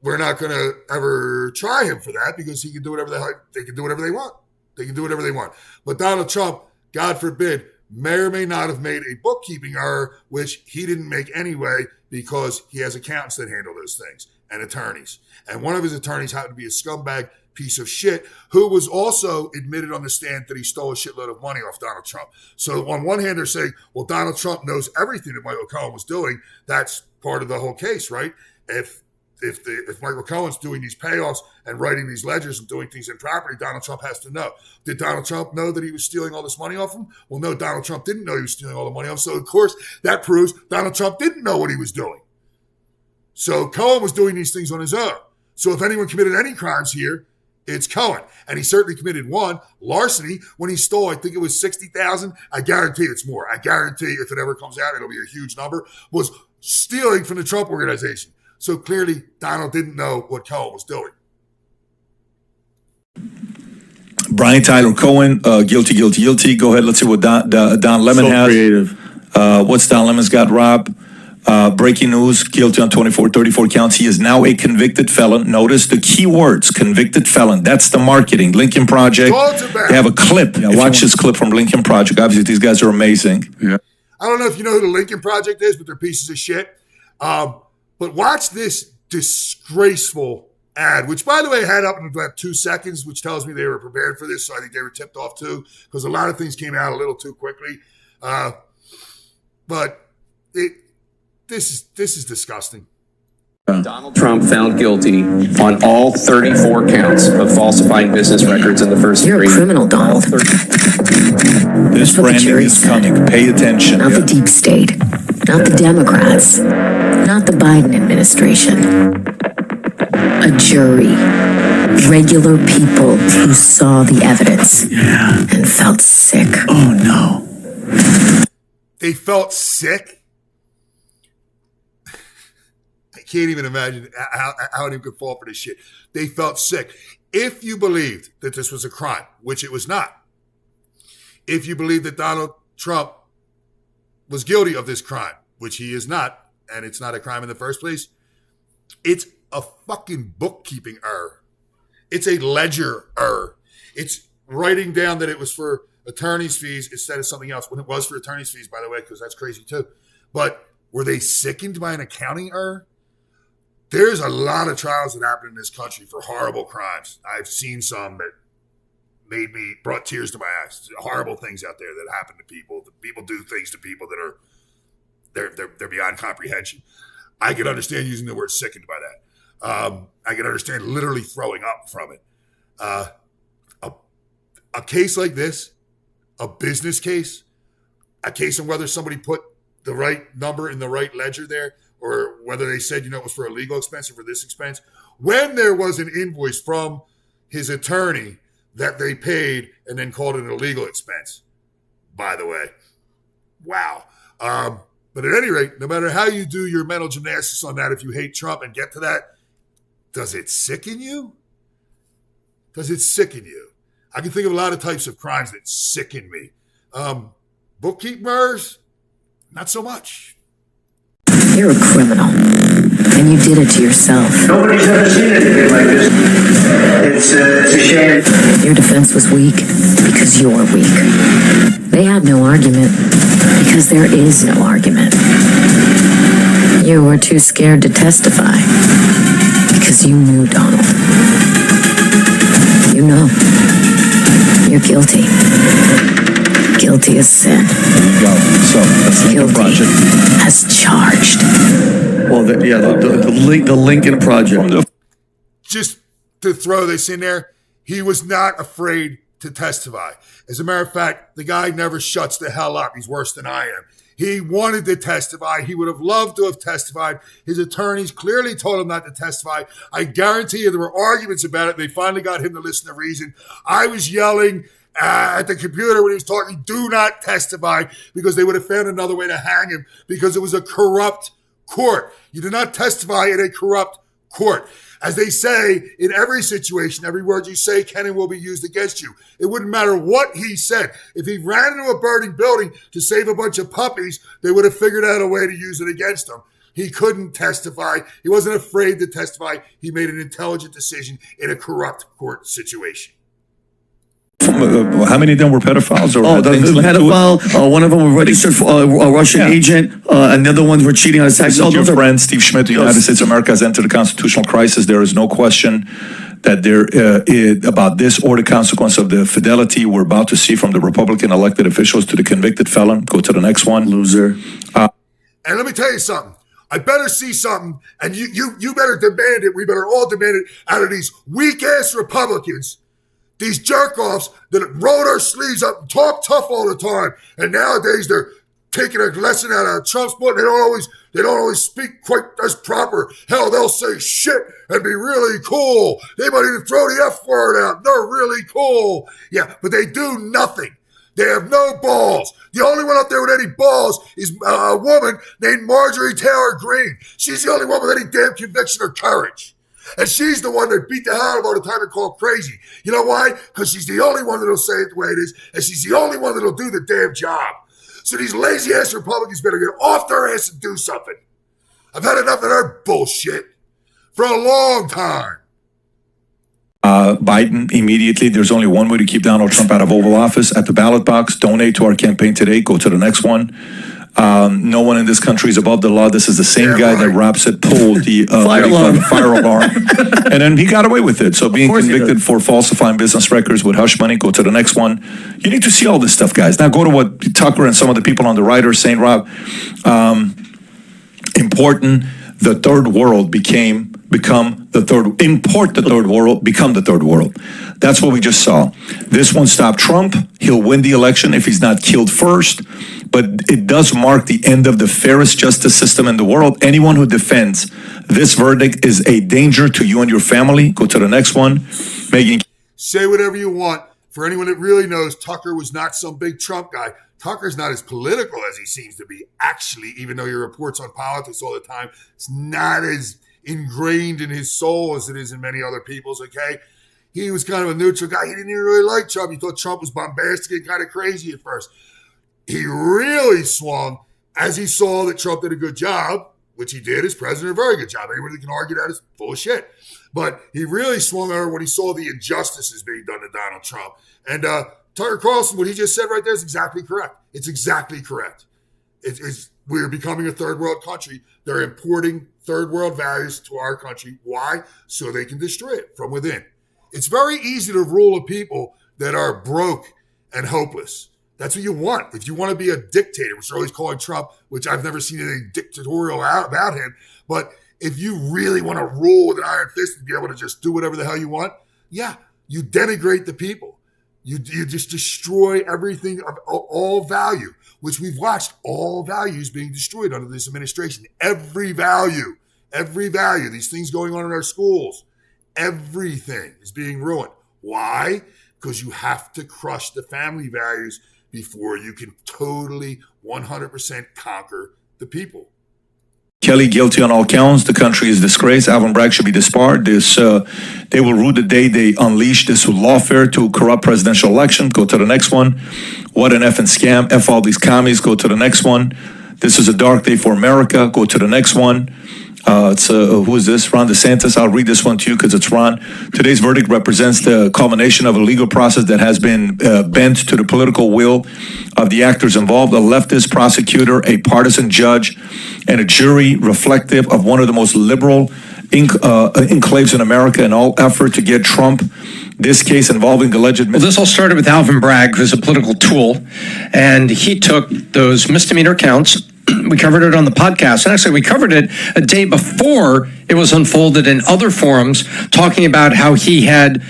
we're not going to ever try him for that because he can do whatever they can do whatever they want. They can do whatever they want. But Donald Trump, God forbid, may or may not have made a bookkeeping error, which he didn't make anyway because he has accountants that handle those things and attorneys. And one of his attorneys happened to be a scumbag piece of shit who was also admitted on the stand that he stole a shitload of money off Donald Trump. So on one hand, they're saying, well, Donald Trump knows everything that Michael Cohen was doing. That's part of the whole case, right? If Michael Cohen's doing these payoffs and writing these ledgers and doing things in property, Donald Trump has to know. Did Donald Trump know that he was stealing all this money off him? Well, no, Donald Trump didn't know he was stealing all the money off him. So, of course, that proves Donald Trump didn't know what he was doing. So Cohen was doing these things on his own. So if anyone committed any crimes here, it's Cohen. And he certainly committed one, larceny, when he stole, I think it was $60,000. I guarantee it's more. I guarantee if it ever comes out, it'll be a huge number, was stealing from the Trump organization. So clearly, Donald didn't know what Cohen was doing. Brian Tyler Cohen, guilty. Go ahead. Let's see what Don Lemon has. Creative. What's Don Lemon's got, Rob? Breaking news, guilty on 34 counts. He is now a convicted felon. Notice the key words, convicted felon. That's the marketing. Lincoln Project. They have a clip. Watch this clip from Lincoln Project. Obviously, these guys are amazing. Yeah. I don't know if you know who the Lincoln Project is, but they're pieces of shit. But watch this disgraceful ad, which, by the way, had up in about 2 seconds, which tells me they were prepared for this, so I think they were tipped off too, because a lot of things came out a little too quickly. But this is disgusting. Donald Trump found guilty on all 34 counts of falsifying business records in the first You're a criminal, Donald. This branding is coming. Pay attention. Not the deep state, not the Democrats, not the Biden administration. A jury, regular people who saw the evidence and felt sick. Oh, no. They felt sick? I can't even imagine how anyone could fall for this shit. They felt sick. If you believed that this was a crime, which it was not, if you believe that Donald Trump was guilty of this crime, which he is not, and it's not a crime in the first place, it's a fucking bookkeeping error. It's a ledger error. It's writing down that it was for attorney's fees instead of something else, when it was for attorney's fees, by the way, because that's crazy too. But were they sickened by an accounting error? There's a lot of trials that happen in this country for horrible crimes. I've seen some that brought tears to my eyes. Horrible things out there that happen to people. People do things to people that are they're beyond comprehension. I can understand using the word sickened by that. I can understand literally throwing up from it. A case like this, a business case, a case on whether somebody put the right number in the right ledger there, or whether they said, it was for a legal expense or for this expense, when there was an invoice from his attorney that they paid and then called it a legal expense, by the way. Wow. But at any rate, no matter how you do your mental gymnastics on that, if you hate Trump and get to that, does it sicken you? Does it sicken you? I can think of a lot of types of crimes that sicken me. Bookkeeping errors, not so much. You're a criminal, and you did it to yourself. Nobody's ever seen anything like this. It's a shame. Your defense was weak because you're weak. They had no argument because there is no argument. You were too scared to testify because you knew Donald. You know. You're guilty. Guilty as sin. There you go. So that's Lincoln Guilty Project. as charged. Well, the Lincoln Project. Just to throw this in there, he was not afraid to testify. As a matter of fact, the guy never shuts the hell up. He's worse than I am. He wanted to testify. He would have loved to have testified. His attorneys clearly told him not to testify. I guarantee you there were arguments about it. They finally got him to listen to reason. I was yelling at the computer when he was talking, do not testify, because they would have found another way to hang him because it was a corrupt court. You do not testify in a corrupt court. As they say, in every situation, every word you say can and will be used against you. It wouldn't matter what he said. If he ran into a burning building to save a bunch of puppies, they would have figured out a way to use it against him. He couldn't testify. He wasn't afraid to testify. He made an intelligent decision in a corrupt court situation. How many of them were pedophiles? Or The pedophile. One of them was registered for a Russian agent. Another ones were cheating on his taxes. Your friend Steve Schmidt, the United States of America has entered a constitutional crisis. There is no question that about this or the consequence of the fidelity we're about to see from the Republican elected officials to the convicted felon. Go to the next one. Loser. And let me tell you something. I better see something, and you better demand it. We better all demand it out of these weak-ass Republicans. These jerk-offs that roll their sleeves up and talk tough all the time. And nowadays they're taking a lesson out of Trump's book. They don't always speak quite as proper. Hell, they'll say shit and be really cool. They might even throw the F word out. They're really cool. Yeah, but they do nothing. They have no balls. The only one out there with any balls is a woman named Marjorie Taylor Greene. She's the only one with any damn conviction or courage. And she's the one that beat the hell out of all the time and called crazy. You know why? Because she's the only one that'll say it the way it is, and she's the only one that'll do the damn job. So these lazy-ass Republicans better get off their ass and do something. I've had enough of their bullshit for a long time. Biden, immediately, there's only one way to keep Donald Trump out of Oval Office. At the ballot box, donate to our campaign today. Go to the next one. No one in this country is above the law. This is the same guy that Rapsett pulled the fire alarm. And then he got away with it. So being convicted for falsifying business records with hush money. Go to the next one. You need to see all this stuff, guys. Now go to what Tucker and some of the people on the right are saying, Rob. Important. The third world become the third. Import the third world, become the third world. That's what we just saw. This won't stop Trump. He'll win the election if he's not killed first. But it does mark the end of the fairest justice system in the world. Anyone who defends this verdict is a danger to you and your family. Go to the next one. Megan. Say whatever you want. For anyone that really knows, Tucker was not some big Trump guy. Tucker's not as political as he seems to be, actually, even though he reports on politics all the time. It's not as ingrained in his soul as it is in many other people's, okay? He was kind of a neutral guy. He didn't even really like Trump. He thought Trump was bombastic and kind of crazy at first. He really swung as he saw that Trump did a good job, which he did as president, a very good job. Anybody can argue that is full of shit. But he really swung over when he saw the injustices being done to Donald Trump. And Tucker Carlson, what he just said right there is exactly correct. It's exactly correct. We're becoming a third world country. They're importing third world values to our country. Why? So they can destroy it from within. It's very easy to rule a people that are broke and hopeless. That's what you want. If you want to be a dictator, which they're always calling Trump, which I've never seen anything dictatorial about him, but if you really want to rule with an iron fist and be able to just do whatever the hell you want, yeah, you denigrate the people. You just destroy everything of all value, which we've watched all values being destroyed under this administration. Every value, these things going on in our schools, everything is being ruined. Why? Because you have to crush the family values before you can totally 100% conquer the people. Kelly guilty on all counts. The country is disgraced. Alvin Bragg should be disbarred. They will rue the day they unleash this lawfare to corrupt presidential election. Go to the next one. What an effing scam. F all these commies. Go to the next one. This is a dark day for America. Go to the next one. Who is this? Ron DeSantis. I'll read this one to you because it's Ron. Today's verdict represents the culmination of a legal process that has been bent to the political will of the actors involved, a leftist prosecutor, a partisan judge, and a jury reflective of one of the most liberal enclaves in America in all effort to get Trump. This case involving alleged... Well, this all started with Alvin Bragg, who's a political tool, and he took those misdemeanor counts. We covered it on the podcast, and actually we covered it a day before it was unfolded in other forums, talking about how he had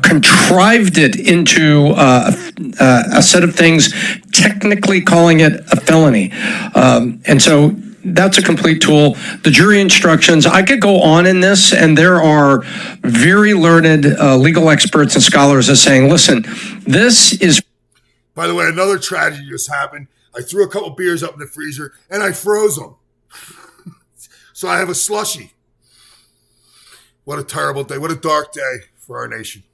contrived it into a set of things, technically calling it a felony. And so that's a complete tool. The jury instructions, I could go on in this, and there are very learned legal experts and scholars that are saying, listen, this is... By the way, another tragedy just happened. I threw a couple beers up in the freezer, and I froze them. So I have a slushie. What a terrible day. What a dark day for our nation.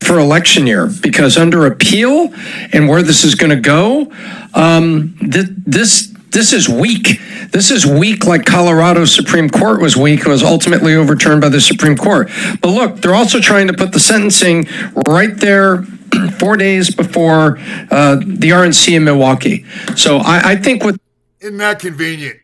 For election year, because under appeal and where this is going to go, this is weak. This is weak like Colorado's Supreme Court was weak and was ultimately overturned by the Supreme Court. But look, they're also trying to put the sentencing right there 4 days before the RNC in Milwaukee. So I think what... Isn't that convenient?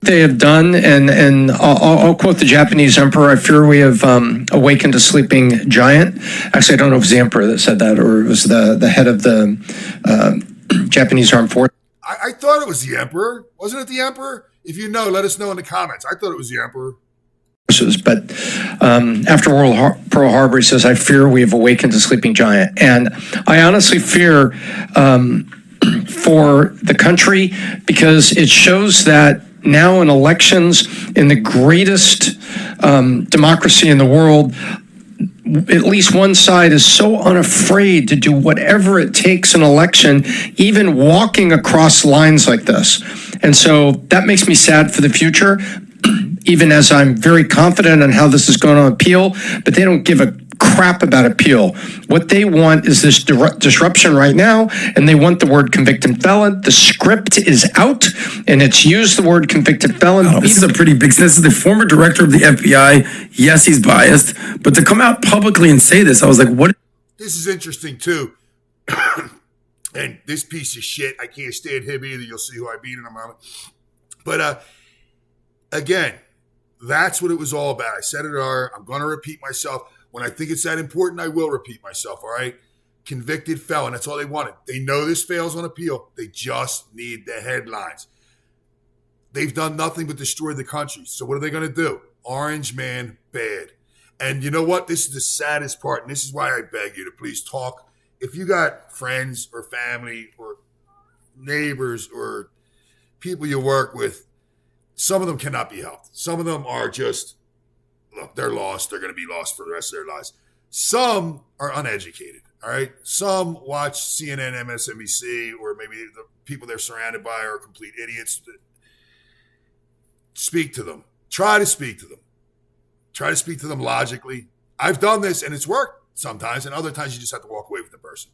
They have done, and I'll quote the Japanese emperor, I fear we have awakened a sleeping giant. Actually, I don't know if it was the emperor that said that or it was the head of the Japanese armed forces. I thought it was the emperor. Wasn't it the emperor? If you know, let us know in the comments. I thought it was the emperor. But after Pearl Harbor, he says, I fear we have awakened a sleeping giant. And I honestly fear for the country because it shows that now in elections in the greatest democracy in the world, at least one side is so unafraid to do whatever it takes in election, even walking across lines like this. And so that makes me sad for the future, even as I'm very confident on how this is going to appeal, but they don't give a crap about appeal. What they want is this disruption right now, and they want the word convicted felon. The script is out, and it's used the word convicted felon. Oh, this is a pretty big... This is the former director of the FBI. Yes, he's biased, but to come out publicly and say this, I was like, what? This is interesting, too. And this piece of shit, I can't stand him either. You'll see who I beat in a moment. But, again, that's what it was all about. I said it earlier. I'm going to repeat myself. When I think it's that important, I will repeat myself, all right? Convicted felon, that's all they wanted. They know this fails on appeal. They just need the headlines. They've done nothing but destroy the country. So what are they going to do? Orange man, bad. And you know what? This is the saddest part, and this is why I beg you to please talk. If you got friends or family or neighbors or people you work with, some of them cannot be helped. Some of them are just... Look, they're lost. They're going to be lost for the rest of their lives. Some are uneducated, all right? Some watch CNN, MSNBC, or maybe the people they're surrounded by are complete idiots. Speak to them. Try to speak to them. Try to speak to them logically. I've done this, and it's worked sometimes, and other times you just have to walk away from the person.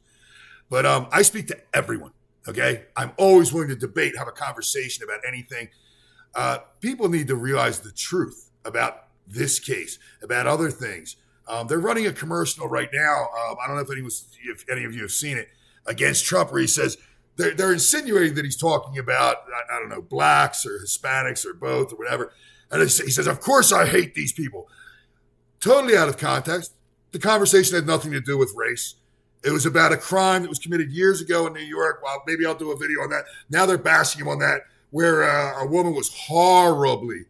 But I speak to everyone, okay? I'm always willing to debate, have a conversation about anything. People need to realize the truth about this case, about other things. They're running a commercial right now. I don't know if any of you have seen it, against Trump, where he says they're insinuating that he's talking about, I don't know, blacks or Hispanics or both or whatever. And he says, of course I hate these people. Totally out of context. The conversation had nothing to do with race. It was about a crime that was committed years ago in New York. Well, maybe I'll do a video on that. Now they're bashing him on that, where a woman was horribly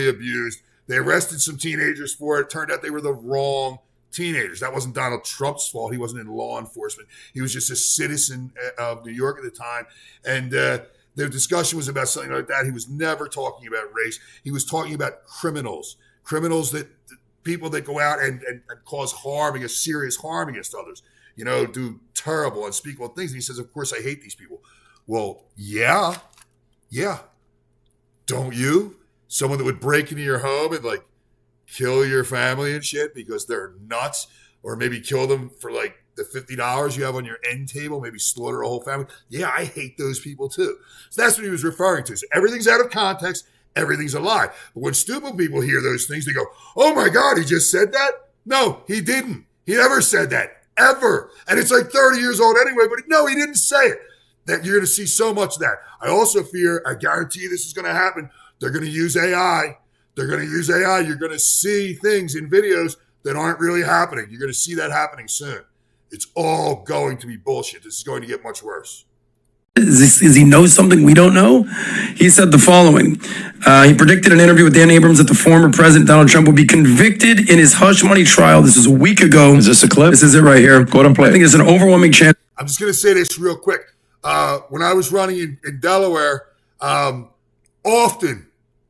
abused. They arrested some teenagers for it. Turned out they were the wrong teenagers. That wasn't Donald Trump's fault. He wasn't in law enforcement. He was just a citizen of New York at the time. And the discussion was about something like that. He was never talking about race. He was talking about criminals that people that go out and cause harm, serious harm against others, do terrible, unspeakable things. And he says, of course, I hate these people. Well, yeah. Don't you? Someone that would break into your home and kill your family and shit because they're nuts, or maybe kill them for the $50 you have on your end table, maybe slaughter a whole family. Yeah, I hate those people too. So that's what he was referring to. So everything's out of context. Everything's a lie. But when stupid people hear those things, they go, oh my God, he just said that? No, he didn't. He never said that, ever. And it's like 30 years old anyway, but no, he didn't say it. That you're going to see so much of that. I also fear, I guarantee this is going to happen. They're going to use AI. They're going to use AI. You're going to see things in videos that aren't really happening. You're going to see that happening soon. It's all going to be bullshit. This is going to get much worse. Is he know something we don't know? He said the following. He predicted in an interview with Dan Abrams that the former President Donald Trump would be convicted in his hush money trial. This is a week ago. Is this a clip? This is it right here. Go ahead and play. I think there's an overwhelming chance. I'm just going to say this real quick. When I was running in Delaware, often,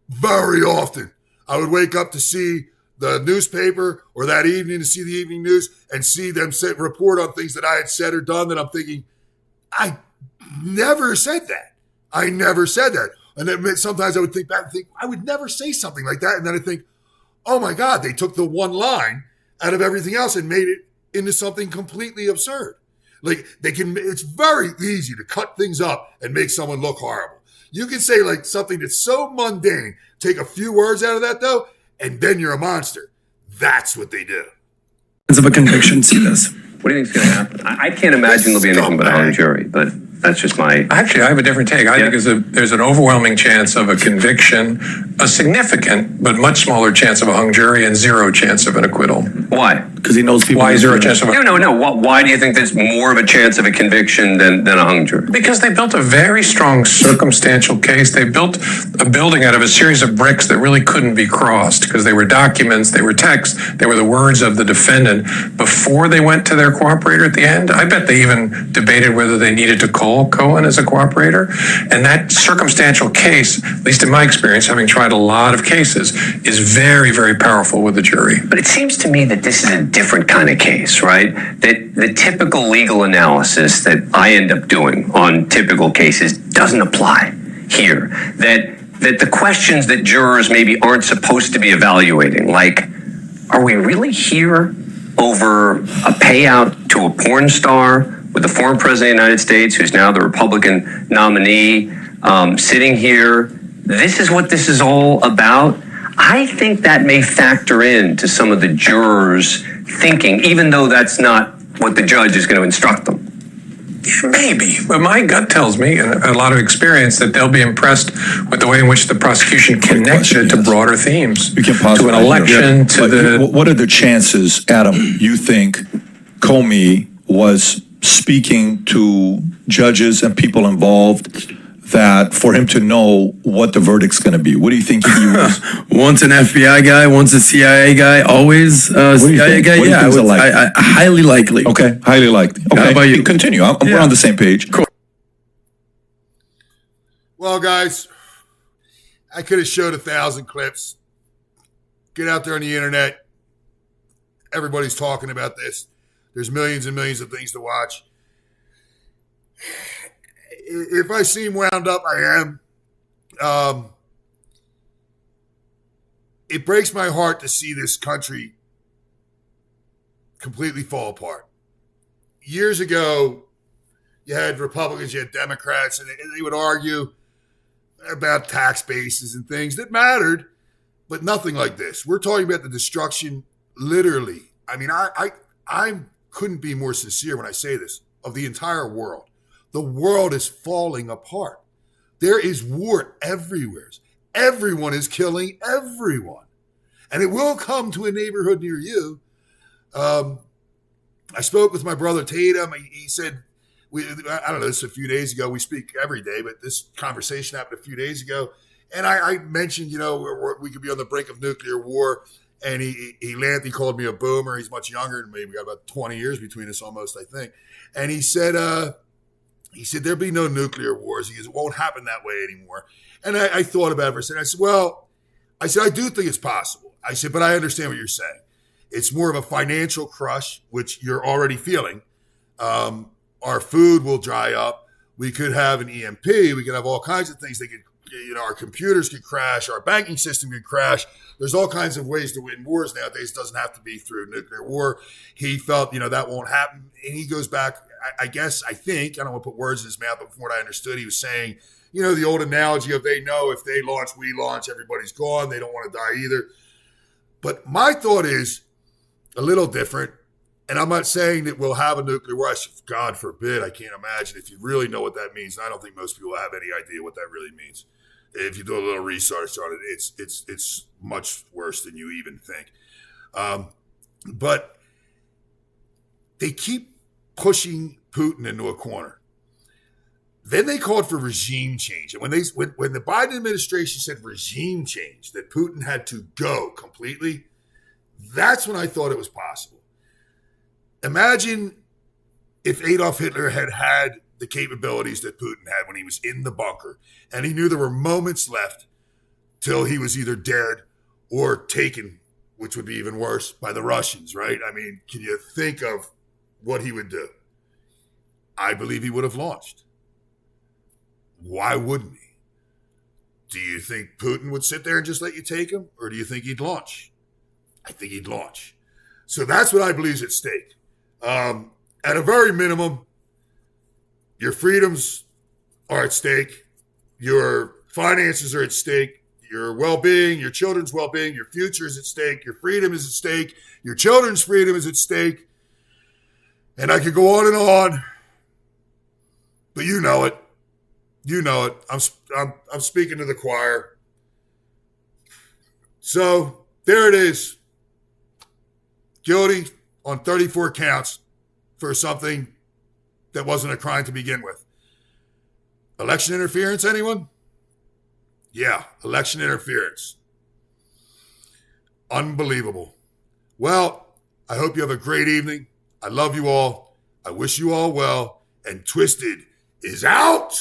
very often, I would wake up to see the newspaper or that evening to see the evening news and see them report on things that I had said or done that I'm thinking, I never said that. I never said that. And then sometimes I would think back and think, I would never say something like that. And then I think, oh my God, they took the one line out of everything else and made it into something completely absurd. Like it's very easy to cut things up and make someone look horrible. You can say like something that's so mundane, take a few words out of that though, and then you're a monster. That's what they do. Of a conviction, see this. What do you think is going to happen? I can't imagine there'll be anything but a hung jury, but that's just my... Actually, I have a different take. I think there's an overwhelming chance of a conviction, a significant but much smaller chance of a hung jury, and zero chance of an acquittal. Why? Because he knows people... Why zero chance of a... No. Why do you think there's more of a chance of a conviction than a hung jury? Because they built a very strong circumstantial case. They built a building out of a series of bricks that really couldn't be crossed because they were documents, they were texts, they were the words of the defendant before they went to their cooperator at the end. I bet they even debated whether they needed to call Cohen as a cooperator. And that circumstantial case, at least in my experience, having tried a lot of cases, is very, very powerful with the jury. But it seems to me that this is a different kind of case, right? That the typical legal analysis that I end up doing on typical cases doesn't apply here. That the questions that jurors maybe aren't supposed to be evaluating, like, are we really here over a payout to a porn star with the former president of the United States, who's now the Republican nominee, sitting here? This is what this is all about. I think that may factor into some of the jurors' thinking, even though that's not what the judge is going to instruct them. Maybe, but my gut tells me, and a lot of experience, that they'll be impressed with the way in which the prosecution connects it to broader themes, We can pause to an right election, here. to What are the chances, Adam, you think Comey was speaking to judges and people involved that for him to know what the verdict's going to be? What do you think he was? Once an FBI guy, once a CIA guy, always a CIA guy. Yeah, I highly likely. Okay, highly likely. Okay, how about you? Continue. We're on the same page. Cool. Well, guys, I could have showed 1,000 clips. Get out there on the internet. Everybody's talking about this. There's millions and millions of things to watch. If I seem wound up, I am. It breaks my heart to see this country completely fall apart. Years ago, you had Republicans, you had Democrats, and they would argue about tax bases and things that mattered, but nothing like this. We're talking about the destruction, literally. I mean, I couldn't be more sincere when I say this, of the entire world. The world is falling apart. There is war everywhere. Everyone is killing everyone. And it will come to a neighborhood near you. I spoke with my brother Tatum. He said, I don't know, this was a few days ago. We speak every day, but this conversation happened a few days ago. And I mentioned, we could be on the brink of nuclear war. And he laughed. He called me a boomer. He's much younger than me. We got about 20 years between us almost, I think. And he said, there'll be no nuclear wars. He goes, it won't happen that way anymore. And I thought about it for a second. I said, I do think it's possible. I said, but I understand what you're saying. It's more of a financial crush, which you're already feeling. Our food will dry up. We could have an EMP. We could have all kinds of things that could, our computers could crash. Our banking system could crash. There's all kinds of ways to win wars nowadays. It doesn't have to be through nuclear war. He felt, that won't happen. And he goes back, I think, I don't want to put words in his mouth, but from what I understood, he was saying, the old analogy of they know if they launch, we launch, everybody's gone. They don't want to die either. But my thought is a little different. And I'm not saying that we'll have a nuclear war. God forbid. I can't imagine if you really know what that means. And I don't think most people have any idea what that really means. If you do a little research on it, it's much worse than you even think. But they keep pushing Putin into a corner. Then they called for regime change. And when the Biden administration said regime change, that Putin had to go completely, that's when I thought it was possible. Imagine if Adolf Hitler had the capabilities that Putin had when he was in the bunker, and he knew there were moments left till he was either dead or taken, which would be even worse, by the Russians, right? I mean, can you think of what he would do? I believe he would have launched. Why wouldn't he? Do you think Putin would sit there and just let you take him? Or do you think he'd launch? I think he'd launch. So that's what I believe is at stake. At a very minimum, your freedoms are at stake. Your finances are at stake. Your well-being, your children's well-being, your future is at stake. Your freedom is at stake. Your children's freedom is at stake. And I could go on and on. But you know it. You know it. I'm speaking to the choir. So there it is. Guilty on 34 counts for something that wasn't a crime to begin with. Election interference, anyone? Yeah, election interference. Unbelievable. Well, I hope you have a great evening. I love you all. I wish you all well. And Twisted is out.